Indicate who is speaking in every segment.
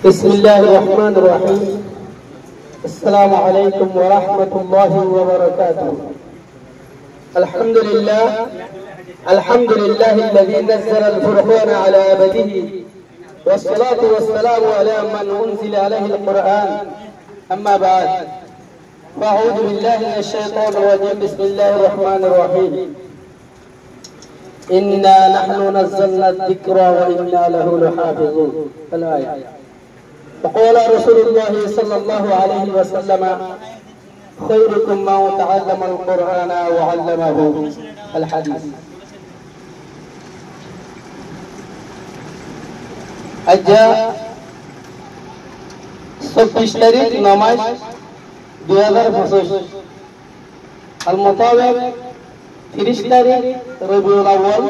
Speaker 1: بسم الله الرحمن الرحيم. السلام عليكم ورحمة الله وبركاته. الحمد لله الذي نزل الفرقان على عبده، والصلاة والسلام على من أنزل عليه القرآن. أما بعد، فأعوذ بالله من الشيطان الرجيم. بسم الله الرحمن الرحيم. إنا نحن نزلنا الذكر وإنا له لحافظون. الآية. وقال رسول الله صلى الله عليه وسلم: خيركم من تعلم القرآن وعلمه. الحديث. আজ 24 তারিখ নমাজ 2025 আল মোতাবেক 30 তারিখ রবিউল আউয়াল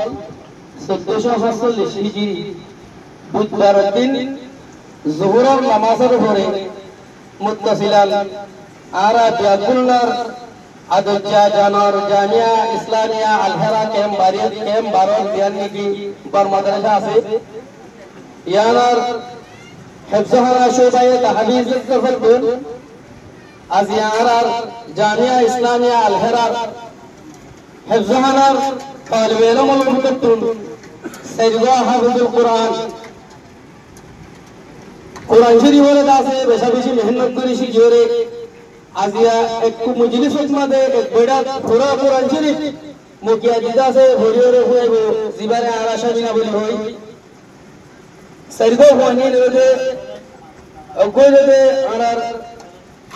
Speaker 1: 1447 হিজরি বুধবার দিন জোহরের নামাজের পরে মুত্তাসিলান আরা বিয়াকুল্লার আদজা জানার জামিয়া ইসলামিয়া আলহারা ক্যাম্প বারোর বিয়ান্নিকি বার মাদ্রাসা আছে ইয়ানার হিফজহারা শোবায়ে তাহফিজ করফতুন আজ ইয়ানার জামিয়া ইসলামিয়া আলহারা হিফজহারার তালিবে ইলমুল মুতাত্তুন সাইয়্যিদা হাফিজুল কোরআন কোরআন শরীফের দাসে বেশি বেশি মেহনত করে শিখিয়ে আজিয়া এক মজলিসত মাদে এক বড়া পুরা কোরআন শরীফ মুকিয়া দিদাসে ভরিয়রে হইব জিবারে আরাশা বিনা বলি হই সাইয়্যিদা ওয়ানি লগে অগোলতে আনার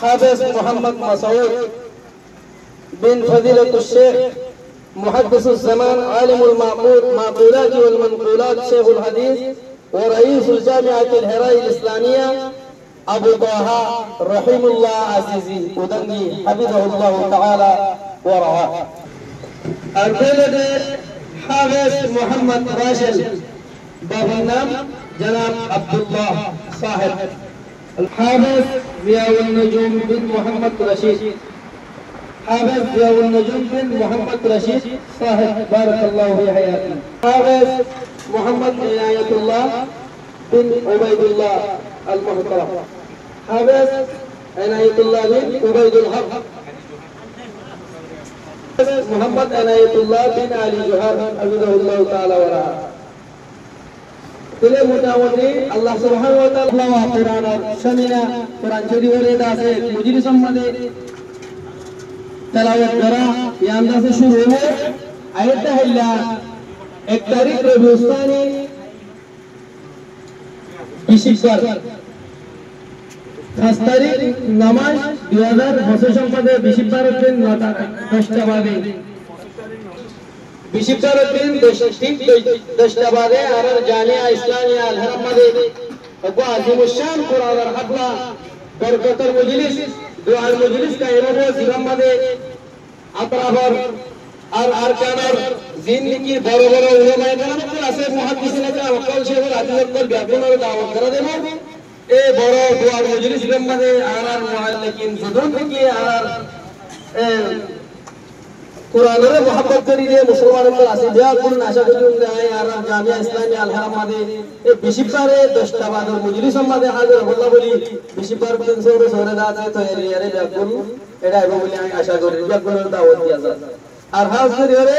Speaker 1: হাফেজ মোহাম্মদ মাসউদ বিন ফজিলাতুশ শেখ মুহাদ্দিসুজ জামান আলিমুল মাকুলাত ওয়াল মানকুলাত শেখুল হাদিস ورئيس الجامعة الهراء الإسلامية أبو طه رحم الله عزيزي ودني حفظه الله تعالى ورعاه. البلد حافظ محمد راشد بابنام جناب عبد الله صاحب. الحافظ ضياء النجوم بن محمد رشيد. حافظ ضياء النجوم بن محمد رشيد صاحب بارك الله في حياته. حافظ محمد عناية الله بن عبيد الله المحترم. حافظ عناية الله بن عبيد الحق. محمد عناية الله بن علي جوهر حفظه الله تعالى ورعاه. تلي متعودي الله سبحانه وتعالى قرآن شمينا قرآن شريف وردا سے مجلس مدے تلاوت کرا یاندا سے شروع ہے آیت ہے 1 তারিখ রবিউল সানি 20 5 তারিখ নামাজ 2025 সম্পদে 20 দিন 10টা বাজে 20 দিন 10টা বাজে আর জামিয়া ইসলামিয়া আল হারাম মাদে আবু আজিম শান কুরআন আর হাফলা বরকতের মজলিস দুআর মজলিস কা এরবো জিরাম মাদে আতরাবর আর আরকানের জিন্দেগি বড় বড় উলামায়ে কেরাম আছে মুহাদ্দিসিনে কা ওয়াকাল শেখুল হাদিসের ব্যাকরণের দাওয়াত করে দেব এ বড় দুআর মজলিস মধ্যে আর মুআল্লিকিন জুদুন থেকে আর কুরআনের মুহাব্বত করি যে মুসলমানদের আছে যা কোন আশা করি যায় আর জামিয়া ইসলামিয়া আল হারাম মাদে এ 20 বারে 10টা বাদের মজলিস মধ্যে হাজির হল্লা বলি 20 বার 300 সরে দাঁতে তো এর ব্যাকরণ এটা হবে বলে আমি আশা করি ব্যাকরণের দাওয়াত দিয়া যায় আর হাজ করে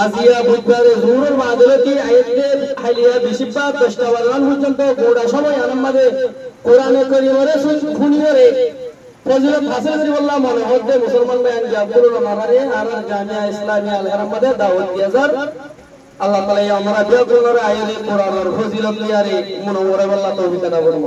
Speaker 1: আজিয়া বুধবারে জোহরের মাদলতি আয়াতে হালিয়া 20 বার 10টা বাজান পর্যন্ত গোড়া সময় আনন্দে কোরআনে কারীমের শুনিয়ে ফজিলত হাসিল করি বললাম মনে হচ্ছে মুসলমান ভাইয়ান জাবরুল মামারে আর জামিয়া ইসলামিয়া আল হারাম মাদে দাওয়াত দিয়া যার আল্লাহ তাআলা আমরা বিয়াকুলের আয়াতে কোরআনের ফজিলত দিয়ারে মনোরে বল্লাহ তৌফিক দান করুন।